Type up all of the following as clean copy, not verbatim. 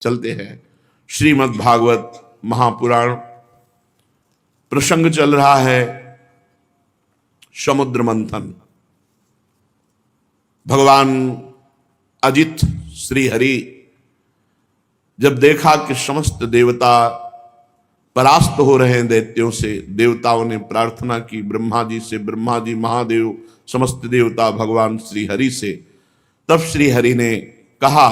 चलते हैं। श्रीमद् भागवत महापुराण प्रसंग चल रहा है समुद्र मंथन। भगवान अजित श्री हरि जब देखा कि समस्त देवता परास्त हो रहे हैं दैत्यों से, देवताओं ने प्रार्थना की ब्रह्मा जी से, ब्रह्मा जी महादेव समस्त देवता भगवान श्री हरि से। तब श्री हरि ने कहा,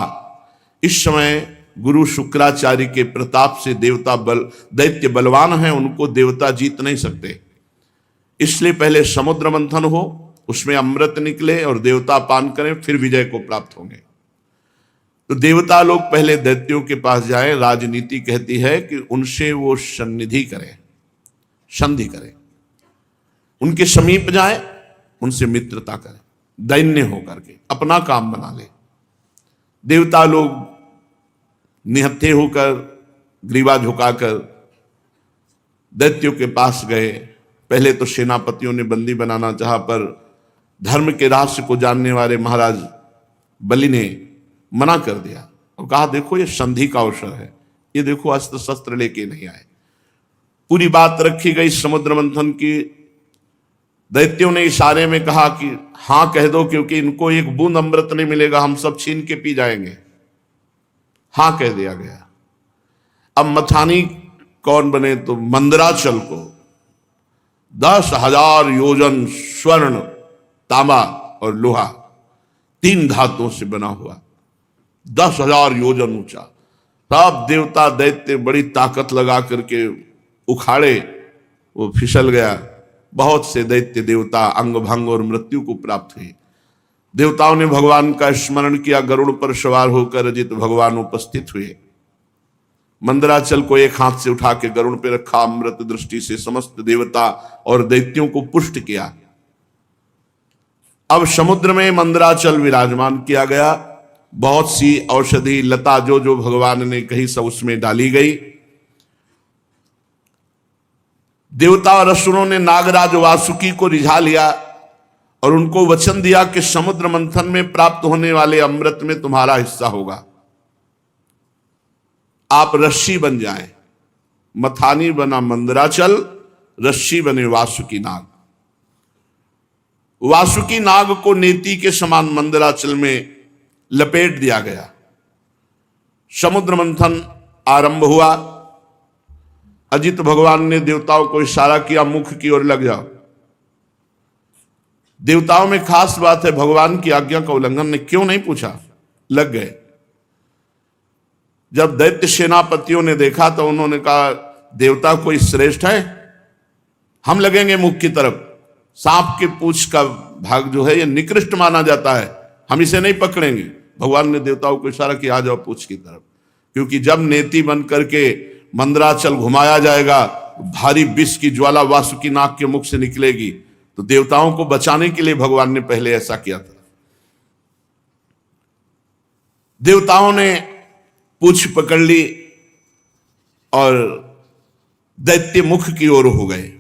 इस समय गुरु शुक्राचार्य के प्रताप से दैत्य बलवान हैं, उनको देवता जीत नहीं सकते, इसलिए पहले समुद्र मंथन हो, उसमें अमृत निकले और देवता पान करें, फिर विजय को प्राप्त होंगे। तो देवता लोग पहले दैत्यों के पास जाएं। राजनीति कहती है कि उनसे वो संधि करें, उनके समीप जाए, उनसे मित्रता करें, दैन्य होकर के अपना काम बना ले। देवता लोग निहत्थे होकर, ग्रीवा झुकाकर दैत्यों के पास गए। पहले तो सेनापतियों ने बंदी बनाना चाहा, पर धर्म के रहस्य को जानने वाले महाराज बलि ने मना कर दिया और कहा, देखो ये संधि का अवसर है, ये देखो अस्त्र शस्त्र लेके नहीं आए। पूरी बात रखी गई समुद्र मंथन की। दैत्यों ने इशारे में कहा कि हां कह दो, क्योंकि इनको एक बूंद अमृत नहीं मिलेगा, हम सब छीन के पी जाएंगे। हां कह दिया गया। अब मथानी कौन बने? तो मंदराचल को 10,000 योजन स्वर्ण, तांबा और लोहा, 3 धातुओं से बना हुआ, 10,000 योजन ऊंचा। तब देवता दैत्य बड़ी ताकत लगा करके उखाड़े, वो फिसल गया। बहुत से दैत्य देवता अंग भंग और मृत्यु को प्राप्त हुई। देवताओं ने भगवान का स्मरण किया। गरुड़ पर सवार होकर अजित भगवान उपस्थित हुए। मंदराचल को एक हाथ से उठा के गरुड़ पे रखा, अमृत दृष्टि से समस्त देवता और दैत्यों को पुष्ट किया। अब समुद्र में मंदराचल विराजमान किया गया। बहुत सी औषधि लता जो भगवान ने कही सब उसमें डाली गई। देवता और असुरों ने नागराज वासुकी को रिझा लिया और उनको वचन दिया कि समुद्र मंथन में प्राप्त होने वाले अमृत में तुम्हारा हिस्सा होगा, आप रस्सी बन जाएं। मथानी बना मंदराचल, रस्सी बने वासुकी नाग। वासुकी नाग को नेति के समान मंदराचल में लपेट दिया गया। समुद्र मंथन आरंभ हुआ। अजित भगवान ने देवताओं को इशारा किया, मुख की ओर लग जाओ। देवताओं में खास बात है, भगवान की आज्ञा का उल्लंघन ने क्यों नहीं पूछा, लग गए। जब दैत्य सेनापतियों ने देखा तो उन्होंने कहा, देवता कोई श्रेष्ठ है, हम लगेंगे मुख की तरफ। सांप के पूंछ का भाग जो है ये निकृष्ट माना जाता है, हम इसे नहीं पकड़ेंगे। भगवान ने देवताओं को इशारा किया, आ जाओ पूंछ की तरफ, क्योंकि जब नेति बन करके मंदराचल घुमाया जाएगा, भारी विष की ज्वाला वासुकी नाग के मुख से निकलेगी। तो देवताओं को बचाने के लिए भगवान ने पहले ऐसा किया था। देवताओं ने पूंछ पकड़ ली और दैत्य मुख की ओर हो गए।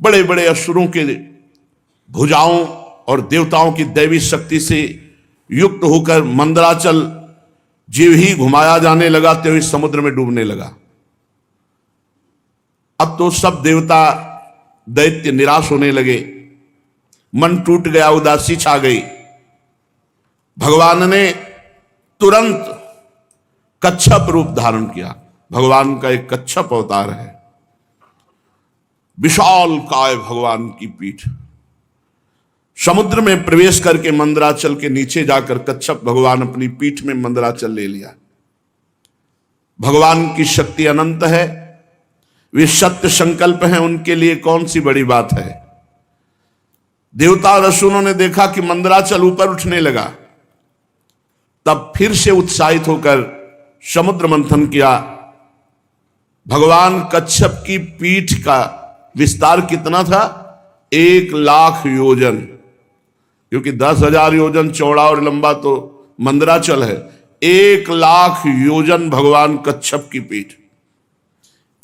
बड़े बड़े असुरों के भुजाओं और देवताओं की दैवी शक्ति से युक्त होकर मंदराचल जीव ही घुमाया जाने लगा, त्यों ही समुद्र में डूबने लगा। अब तो सब देवता दैत्य निराश होने लगे, मन टूट गया, उदासी छा गई। भगवान ने तुरंत कच्छप रूप धारण किया। भगवान का एक कच्छप अवतार है, विशाल काय भगवान की पीठ। समुद्र में प्रवेश करके मंदराचल के नीचे जाकर कच्छप भगवान अपनी पीठ में मंदराचल ले लिया। भगवान की शक्ति अनंत है, वे सत्य संकल्प हैं, उनके लिए कौन सी बड़ी बात है। देवता और असुरों ने देखा कि मंदराचल ऊपर उठने लगा, तब फिर से उत्साहित होकर समुद्र मंथन किया। भगवान कच्छप की पीठ का विस्तार कितना था? 1,00,000 योजन, क्योंकि 10,000 योजन चौड़ा और लंबा तो मंदराचल है। 1,00,000 योजन भगवान कच्छप की पीठ,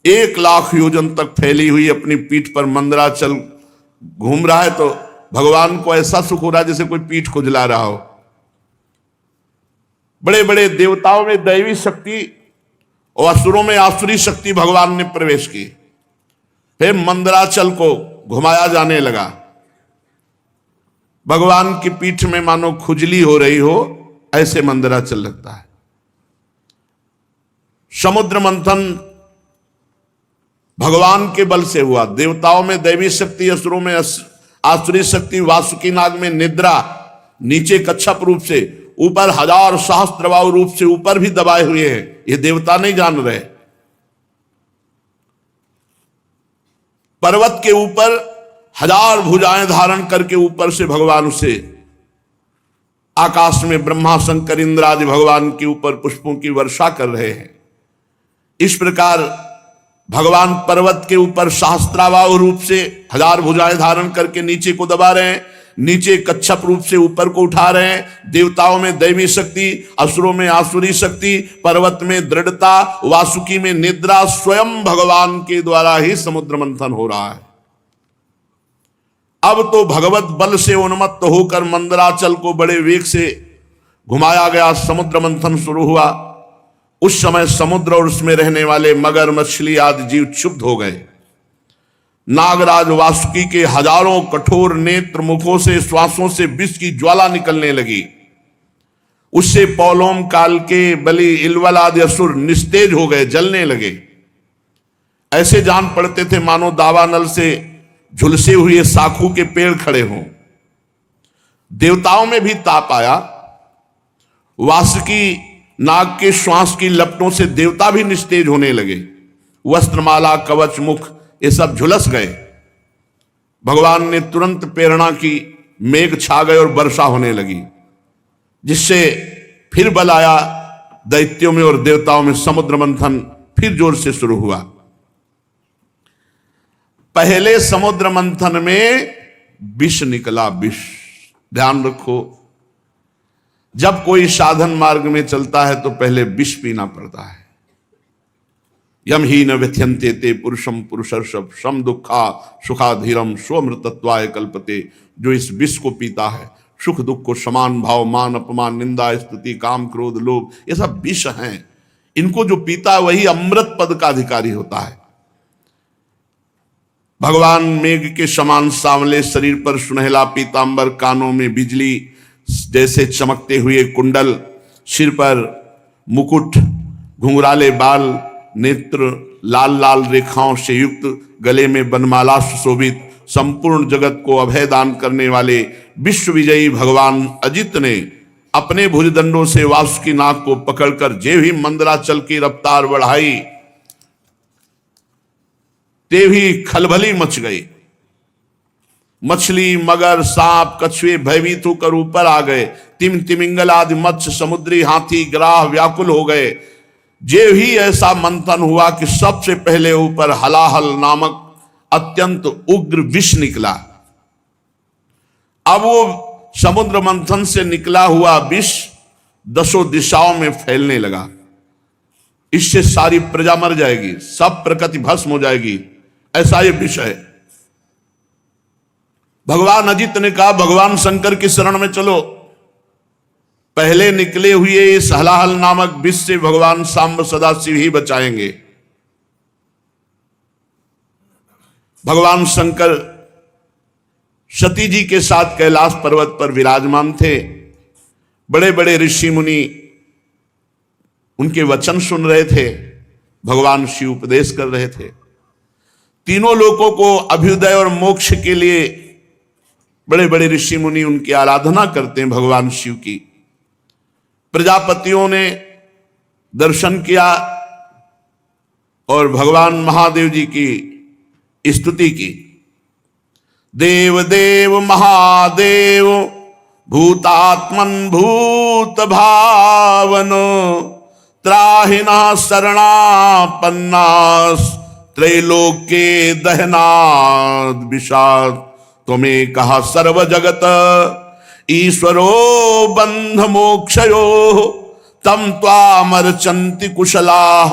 1,00,000 योजन तक फैली हुई अपनी पीठ पर मंदराचल घूम रहा है। तो भगवान को ऐसा सुख हो रहा है जैसे कोई पीठ खुजला रहा हो। बड़े बड़े देवताओं में दैवी शक्ति और असुरों में आसुरी शक्ति भगवान ने प्रवेश की। फिर मंदराचल को घुमाया जाने लगा। भगवान की पीठ में मानो खुजली हो रही हो, ऐसे मंदराचल लगता है। समुद्र मंथन भगवान के बल से हुआ। देवताओं में दैवी शक्ति, असुरों में आसुरी शक्ति, वासुकी नाग में निद्रा, नीचे कच्छप रूप से, ऊपर हजार सहस्त्रबाहु रूप से ऊपर भी दबाए हुए हैं। ये देवता नहीं जान रहे। पर्वत के ऊपर हजार भुजाएं धारण करके ऊपर से भगवान उसे आकाश में ब्रह्मा शंकर इंद्र आदि भगवान के ऊपर पुष्पों की वर्षा कर रहे हैं। इस प्रकार भगवान पर्वत के ऊपर सहस्त्राबाहु रूप से हजार भुजाएं धारण करके नीचे को दबा रहे हैं, नीचे कच्छप रूप से ऊपर को उठा रहे हैं। देवताओं में दैवी शक्ति, असुरों में आसुरी शक्ति, पर्वत में दृढ़ता, वासुकी में निद्रा, स्वयं भगवान के द्वारा ही समुद्र मंथन हो रहा है। अब तो भगवत बल से उन्मत्त होकर मंदराचल को बड़े वेग से घुमाया गया, समुद्र मंथन शुरू हुआ। उस समय समुद्र और उसमें रहने वाले मगर, मछली आदि जीव क्षुब्ध हो गए। नागराज वासुकी के हजारों कठोर नेत्र मुखों से, श्वासों से विष की ज्वाला निकलने लगी। उससे पौलोम काल के बलि, इलवल आदि असुर निस्तेज हो गए, जलने लगे। ऐसे जान पड़ते थे मानो दावानल से झुलसे हुए साखू के पेड़ खड़े हों। देवताओं में भी ताप आया। वासुकी नाग के श्वास की लपटों से देवता भी निस्तेज होने लगे। वस्त्रमाला, कवच, मुख ये सब झुलस गए। भगवान ने तुरंत प्रेरणा की, मेघ छा गए और वर्षा होने लगी, जिससे फिर बल आया दैत्यों में और देवताओं में। समुद्र मंथन फिर जोर से शुरू हुआ। पहले समुद्र मंथन में विष निकला, विष। ध्यान रखो, जब कोई साधन मार्ग में चलता है तो पहले विष पीना पड़ता है। यम ही न व्यथ्यन्ते ते पुरुषम पुरुषर्षभ सम दुखा सुखाधीरम स्वमृतत्वाय कल्पते। जो इस विष को पीता है, सुख दुख को समान भाव, मान अपमान, निंदा स्तुति, काम क्रोध लोभ, ये सब विष हैं। इनको जो पीता है वही अमृत पद का अधिकारी होता है। भगवान मेघ के समान सांवले शरीर पर सुनहला पीतांबर, कानों में बिजली जैसे चमकते हुए कुंडल, सिर पर मुकुट, घुंघराले बाल, नेत्र लाल लाल रेखाओं से युक्त, गले में बनमाला सुशोभित, संपूर्ण जगत को अभय दान करने वाले विश्व विजयी भगवान अजित ने अपने भुजदंडों से वासुकी नाग को पकड़कर जे भी मंदराचल की रफ्तार बढ़ाई, ते भी खलबली मच गई। मछली, मगर, सांप, कछुए भयभीत होकर ऊपर आ गए। तिमिंगल आदि मत्स्य, समुद्री हाथी, ग्राह व्याकुल हो गए। जे ही ऐसा मंथन हुआ कि सबसे पहले ऊपर हलाहल नामक अत्यंत उग्र विष निकला। अब वो समुद्र मंथन से निकला हुआ विष दसों दिशाओं में फैलने लगा। इससे सारी प्रजा मर जाएगी, सब प्रकृति भस्म हो जाएगी, ऐसा ये विष है। भगवान अजित ने कहा, भगवान शंकर की शरण में चलो। पहले निकले हुए इस हलाहल नामक विष से भगवान सांब सदाशिव ही बचाएंगे। भगवान शंकर सती जी के साथ कैलाश पर्वत पर विराजमान थे। बड़े बड़े ऋषि मुनि उनके वचन सुन रहे थे, भगवान शिव उपदेश कर रहे थे। तीनों लोगों को अभ्युदय और मोक्ष के लिए बड़े बड़े ऋषि मुनि उनकी आराधना करते हैं, भगवान शिव की। प्रजापतियों ने दर्शन किया और भगवान महादेव जी की स्तुति की। देव देव महादेव भूतात्मन भूत भावन त्राहिना शरणापन्नास त्रैलोक्ये दहनाद विषाद। तुम्हें कहा सर्व जगत ईश्वरो बंध मोक्षयो तम त्वामर्चन्ति कुशलाः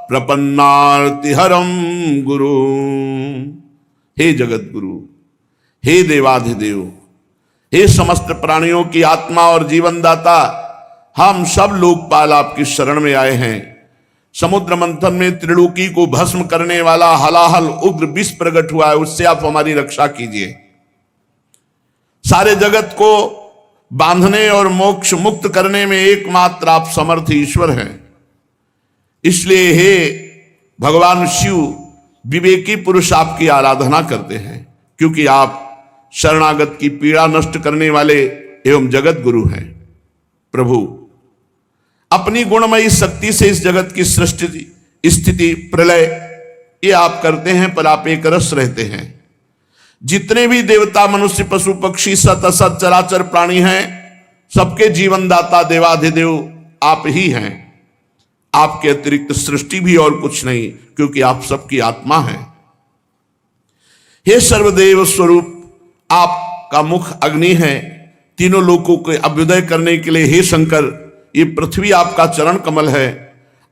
प्रपन्नार्ति हरम गुरु। हे जगत गुरु, हे देवाधिदेव, हे समस्त प्राणियों की आत्मा और जीवन दाता, हम सब लोकपाल आपकी शरण में आए हैं। समुद्र मंथन में त्रिलोकी को भस्म करने वाला हलाहल उग्र विष प्रकट हुआ है, उससे आप हमारी रक्षा कीजिए। सारे जगत को बांधने और मोक्ष मुक्त करने में एकमात्र आप समर्थ ईश्वर हैं। इसलिए हे भगवान शिव, विवेकी पुरुष आपकी आराधना करते हैं, क्योंकि आप शरणागत की पीड़ा नष्ट करने वाले एवं जगत गुरु हैं। प्रभु, अपनी गुणमयी शक्ति से इस जगत की सृष्टि, स्थिति, प्रलय ये आप करते हैं, पर आप एक रस रहते हैं। जितने भी देवता, मनुष्य, पशु, पक्षी, सत असत चराचर प्राणी हैं, सबके जीवन दाता देवाधिदेव आप ही हैं। आपके अतिरिक्त सृष्टि भी और कुछ नहीं, क्योंकि आप सबकी आत्मा हैं। हे सर्वदेव स्वरूप, आपका मुख अग्नि है। तीनों लोकों के अभ्युदय करने के लिए हे शंकर, ये पृथ्वी आपका चरण कमल है।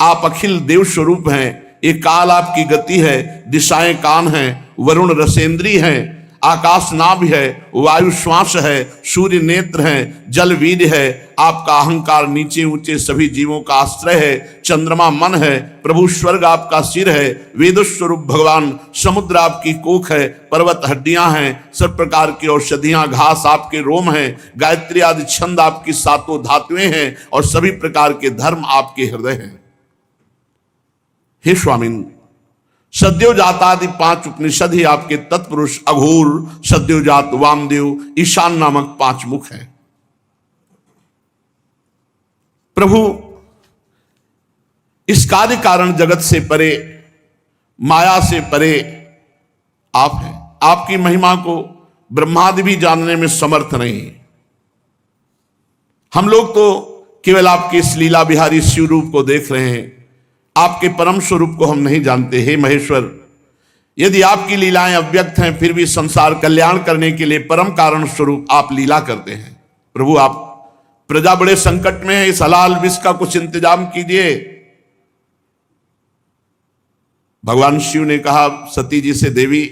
आप अखिल देव स्वरूप हैं। ये काल आपकी गति है, दिशाएं कान हैं, वरुण रसेंद्री हैं, आकाश नाभ है, वायु श्वास है, सूर्य नेत्र है, जल वीर है। आपका अहंकार नीचे ऊंचे सभी जीवों का आश्रय है। चंद्रमा मन है, प्रभु स्वर्ग आपका सिर है। वेद स्वरूप भगवान समुद्र आपकी कोख है, पर्वत हड्डियां हैं, सब प्रकार की औषधियां घास आपके रोम हैं, गायत्री आदि छंद आपकी सातों धातुएं हैं, और सभी प्रकार के धर्म आपके हृदय हैं। हे स्वामिन, सद्योजात आदि 5 उपनिषद ही आपके तत्पुरुष अघोर, सद्योजात, वामदेव, ईशान नामक 5 मुख हैं। प्रभु, इस कार्य कारण जगत से परे, माया से परे आप हैं। आपकी महिमा को ब्रह्मादि भी जानने में समर्थ नहीं। हम लोग तो केवल आपके इस लीला बिहारी शिव रूप को देख रहे हैं, आपके परम स्वरूप को हम नहीं जानते। हे महेश्वर, यदि आपकी लीलाएं अव्यक्त हैं, फिर भी संसार कल्याण करने के लिए परम कारण स्वरूप आप लीला करते हैं। प्रभु, आप प्रजा बड़े संकट में है, इस हलाल विष का कुछ इंतजाम कीजिए। भगवान शिव ने कहा सती जी से, देवी,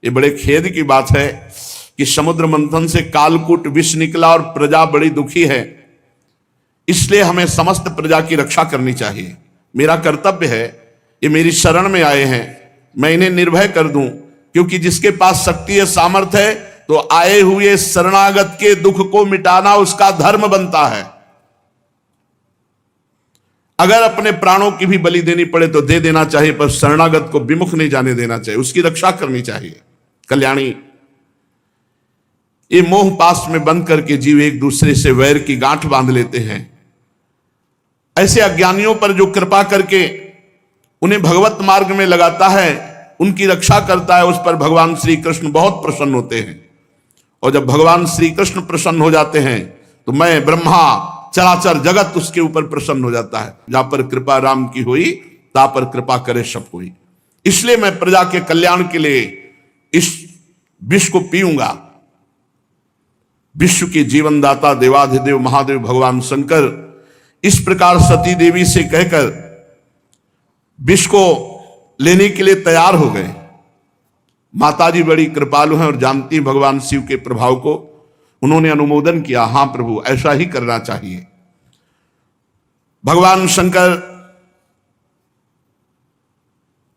ये बड़े खेद की बात है कि समुद्र मंथन से कालकूट विष निकला और प्रजा बड़ी दुखी है। इसलिए हमें समस्त प्रजा की रक्षा करनी चाहिए। मेरा कर्तव्य है, ये मेरी शरण में आए हैं, मैं इन्हें निर्भय कर दूं, क्योंकि जिसके पास शक्ति है, सामर्थ्य है, तो आए हुए शरणागत के दुख को मिटाना उसका धर्म बनता है। अगर अपने प्राणों की भी बलि देनी पड़े तो दे देना चाहिए, पर शरणागत को विमुख नहीं जाने देना चाहिए, उसकी रक्षा करनी चाहिए। कल्याणी, ये मोह पास में बंद करके जीव एक दूसरे से वैर की गांठ बांध लेते हैं। ऐसे अज्ञानियों पर जो कृपा करके उन्हें भगवत मार्ग में लगाता है, उनकी रक्षा करता है, उस पर भगवान श्री कृष्ण बहुत प्रसन्न होते हैं। और जब भगवान श्री कृष्ण प्रसन्न हो जाते हैं तो मैं, ब्रह्मा, चराचर जगत उसके ऊपर प्रसन्न हो जाता है। जहां पर कृपा राम की हुई, ता पर कृपा करे सब कोई। इसलिए मैं प्रजा के कल्याण के लिए इस विष को पीऊंगा। विश्व के जीवनदाता देवाधिदेव महादेव भगवान शंकर इस प्रकार सती देवी से कहकर विष को लेने के लिए तैयार हो गए। माताजी बड़ी कृपालु हैं और जानती भगवान शिव के प्रभाव को। उन्होंने अनुमोदन किया, हां प्रभु, ऐसा ही करना चाहिए। भगवान शंकर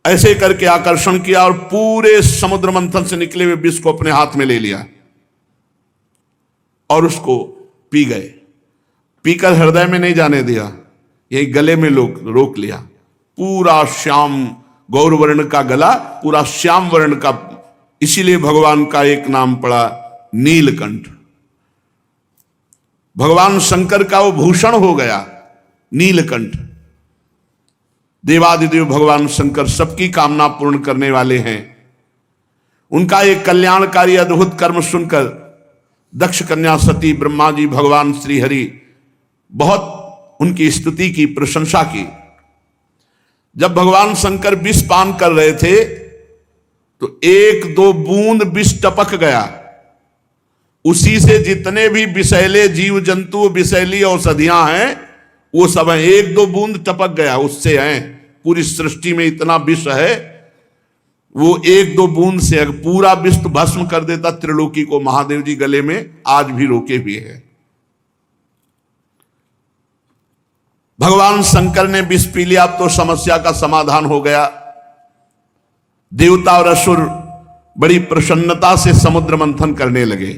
ऐसे करके आकर्षण किया और पूरे समुद्र मंथन से निकले हुए विष को अपने हाथ में ले लिया और उसको पी गए। पीकर हृदय में नहीं जाने दिया, यही गले में रोक लिया। पूरा श्याम गौर वर्ण का गला, पूरा श्याम वर्ण का, इसीलिए भगवान का एक नाम पड़ा नीलकंठ। भगवान शंकर का वो भूषण हो गया नीलकंठ। देवादिदेव भगवान शंकर सबकी कामना पूर्ण करने वाले हैं। उनका एक कल्याणकारी अद्भुत कर्म सुनकर दक्ष कन्या सती, ब्रह्मा जी, भगवान श्री हरि बहुत उनकी स्तुति की, प्रशंसा की। जब भगवान शंकर विष पान कर रहे थे तो 1-2 बूंद विष टपक गया। उसी से जितने भी विषैले जीव जंतु, विषैली औषधियां हैं, वो सब हैं। 1-2 बूंद टपक गया, उससे हैं। पूरी सृष्टि में इतना विष है, वो 1-2 बूंद से अगर पूरा विष तो भस्म कर देता त्रिलोकी को। महादेव जी गले में आज भी रोके हुए हैं। भगवान शंकर ने विष पी लिया, अब तो समस्या का समाधान हो गया। देवता और असुर बड़ी प्रसन्नता से समुद्र मंथन करने लगे।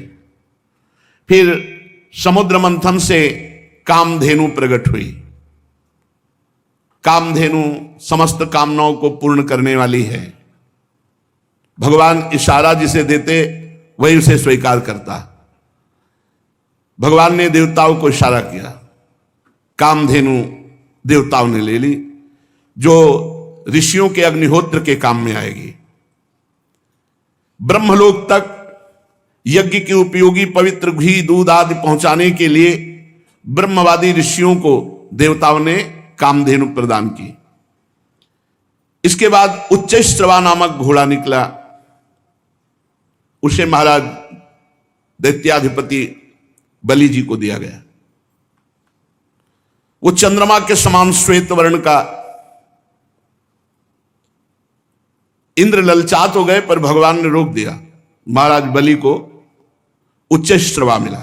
फिर समुद्र मंथन से कामधेनु प्रकट हुई। कामधेनु समस्त कामनाओं को पूर्ण करने वाली है। भगवान इशारा जिसे देते वही उसे स्वीकार करता। भगवान ने देवताओं को इशारा किया, कामधेनु देवताओं ने ले ली, जो ऋषियों के अग्निहोत्र के काम में आएगी। ब्रह्मलोक तक यज्ञ के उपयोगी पवित्र घी दूध आदि पहुंचाने के लिए ब्रह्मवादी ऋषियों को देवताओं ने कामधेनु प्रदान की। इसके बाद उच्चैश्रवा नामक घोड़ा निकला, उसे महाराज दैत्याधिपति बलि जी को दिया गया। वो चंद्रमा के समान श्वेत वर्ण का। इंद्र ललचात हो गए, पर भगवान ने रोक दिया। महाराज बलि को उच्चैश्रवा मिला।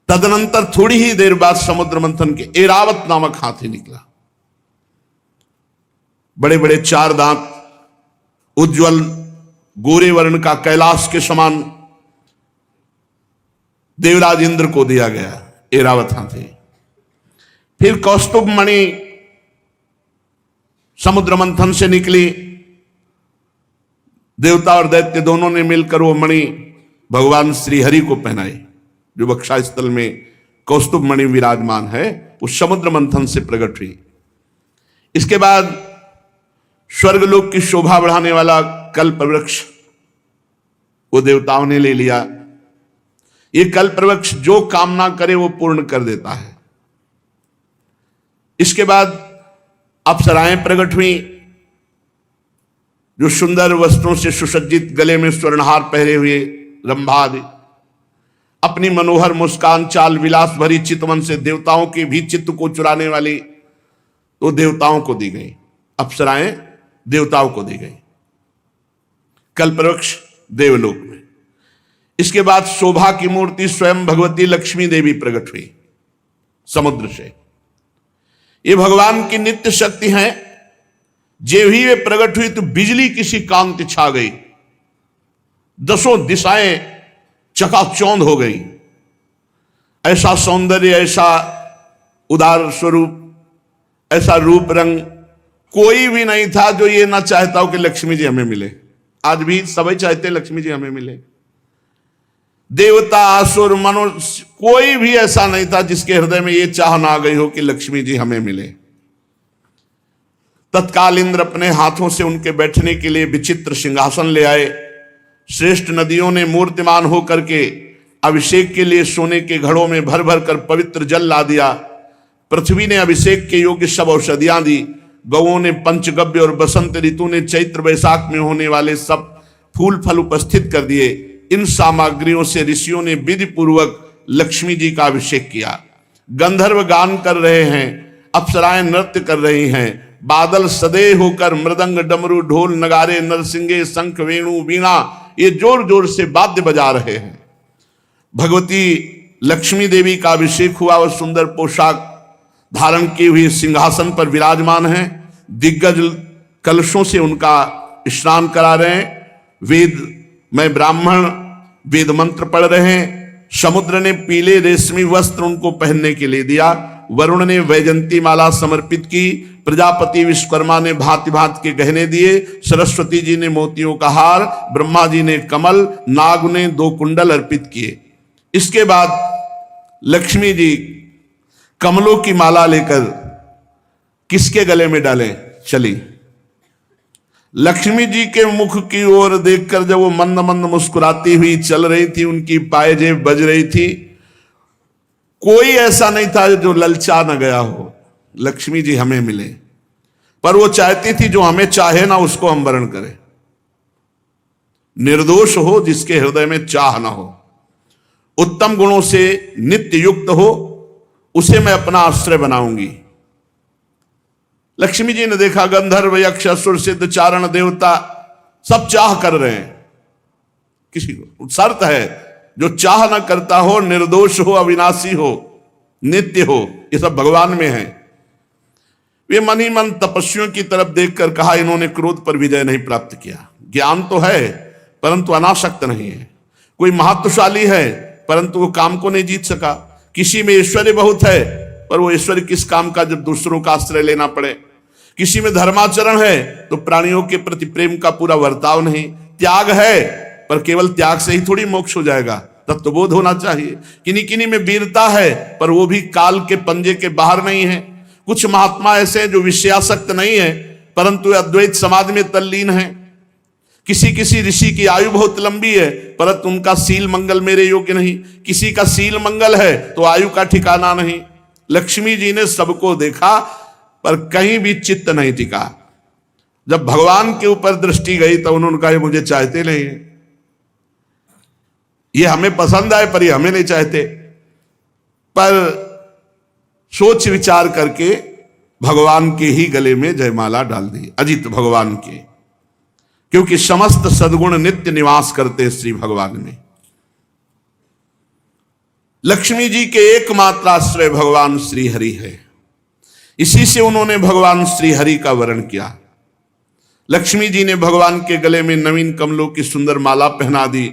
तदनंतर थोड़ी ही देर बाद समुद्र मंथन के ऐरावत नामक हाथी निकला। बड़े बड़े 4 दांत, उज्जवल गोरे वर्ण का, कैलाश के समान। देवराज इंद्र को दिया गया ऐरावत हाथी। फिर कौस्तुभ मणि समुद्र मंथन से निकली। देवता और दैत्य दोनों ने मिलकर वो मणि भगवान श्री हरि को पहनाई, जो वक्षा स्थल में कौस्तुभ मणि विराजमान है, उस समुद्र मंथन से प्रकट हुई। इसके बाद स्वर्गलोक की शोभा बढ़ाने वाला कल्प वृक्ष वो देवताओं ने ले लिया। ये कल्प वृक्ष जो कामना करे वो पूर्ण कर देता है। इसके बाद अप्सराएं प्रकट हुई, जो सुंदर वस्त्रों से सुसज्जित, गले में स्वर्णहार पहरे हुए रंभा आदि, अपनी मनोहर मुस्कान, चाल विलास भरी चितवन से देवताओं के भी चित्त को चुराने वाली, तो देवताओं को दी गई। अप्सराएं देवताओं को दी गई, कल्पवृक्ष देवलोक में। इसके बाद शोभा की मूर्ति स्वयं भगवती लक्ष्मी देवी प्रकट हुई समुद्र से। ये भगवान की नित्य शक्ति है। जे ही वे प्रकट हुई तो बिजली किसी कांति छा गई, 10 दिशाएं चकाचौंध हो गई। ऐसा सौंदर्य, ऐसा उदार स्वरूप, ऐसा रूप रंग कोई भी नहीं था जो ये ना चाहता हो कि लक्ष्मी जी हमें मिले। आज भी सभी चाहते लक्ष्मी जी हमें मिले। देवता, असुर, मनुष्य, कोई भी ऐसा नहीं था जिसके हृदय में ये चाह ना आ गई हो कि लक्ष्मी जी हमें मिले। तत्काल इंद्र अपने हाथों से उनके बैठने के लिए विचित्र सिंहासन ले आए। श्रेष्ठ नदियों ने मूर्तिमान होकर के अभिषेक के लिए सोने के घड़ों में भर भर कर पवित्र जल ला दिया। पृथ्वी ने अभिषेक के योग्य सब औषधियां दी। गौओं ने पंचगव्य और बसंत ऋतु ने चैत्र वैशाख में होने वाले सब फूल फल उपस्थित कर दिए। इन सामग्रियों से ऋषियों ने विधि पूर्वक लक्ष्मी जी का अभिषेक किया। गंधर्व गान कर रहे हैं, अप्सराएं नृत्य कर रही हैं। बादल सदे होकर मृदंग, डमरू, ढोल, नगारे, नरसिंगे, शंख, वेणु, वीणा ये जोर जोर से वाद्य बजा रहे हैं। भगवती लक्ष्मी देवी का अभिषेक हुआ। वह सुंदर पोशाक धारण की हुई सिंहासन पर विराजमान है। दिग्गज कलशों से उनका स्नान करा रहे हैं। वेद में ब्राह्मण वेद मंत्र पढ़ रहे हैं। समुद्र ने पीले रेशमी वस्त्र उनको पहनने के लिए दिया। वरुण ने वैजंती माला समर्पित की। प्रजापति विश्वकर्मा ने भांति भांति के गहने दिए। सरस्वती जी ने मोतियों का हार, ब्रह्मा जी ने कमल, नाग ने 2 कुंडल अर्पित किए। इसके बाद लक्ष्मी जी कमलों की माला लेकर किसके गले में डालें चली। लक्ष्मी जी के मुख की ओर देखकर जब वो मंद मंद मुस्कुराती हुई चल रही थी, उनकी पायजेब बज रही थी, कोई ऐसा नहीं था जो ललचा न गया हो लक्ष्मी जी हमें मिले। पर वो चाहती थी जो हमें चाहे ना उसको हम वरण करें। निर्दोष हो, जिसके हृदय में चाह ना हो, उत्तम गुणों से नित्य युक्त हो, उसे मैं अपना आश्रय बनाऊंगी। लक्ष्मी जी ने देखा गंधर्व, यक्ष, असुर, सिद्ध, चारण, देवता सब चाह कर रहे हैं। किसी को शर्त है, जो चाह ना करता हो, निर्दोष हो, अविनाशी हो, नित्य हो, ये सब भगवान में है। वे मन ही मन तपस्वियों की तरफ देखकर कहा, इन्होंने क्रोध पर विजय नहीं प्राप्त किया। ज्ञान तो है परंतु अनासक्त नहीं है। कोई महत्वशाली है परंतु वो काम को नहीं जीत सका। किसी में ऐश्वर्य बहुत है पर वो ऐश्वर्य किस काम का जब दूसरों का आश्रय लेना पड़े। किसी में धर्माचरण है तो प्राणियों के प्रति प्रेम का पूरा वर्ताव नहीं। त्याग है पर केवल त्याग से ही थोड़ी मोक्ष हो जाएगा, तत्वबोध होना चाहिए। किन्हीं किन्हीं में वीरता है पर वो भी काल के पंजे के बाहर नहीं है। कुछ महात्मा ऐसे हैं जो विषयासक्त नहीं है परंतु अद्वैत समाधि में तल्लीन है। किसी किसी ऋषि की आयु बहुत लंबी है परंतु उनका सील मंगल मेरे योग्य नहीं। किसी का सील मंगल है तो आयु का ठिकाना नहीं। लक्ष्मी जी ने सबको देखा पर कहीं भी चित्त नहीं टिका। जब भगवान के ऊपर दृष्टि गई तो उन्होंने कहा, मुझे चाहते नहीं है, ये हमें पसंद आए पर ये हमें नहीं चाहते। पर सोच विचार करके भगवान के ही गले में जयमाला डाल दी, अजित भगवान के, क्योंकि समस्त सद्गुण नित्य निवास करते श्री भगवान में। लक्ष्मी जी के एकमात्र आश्रय भगवान श्री हरि है, इसी से उन्होंने भगवान श्री हरि का वर्ण किया। लक्ष्मी जी ने भगवान के गले में नवीन कमलों की सुंदर माला पहना दी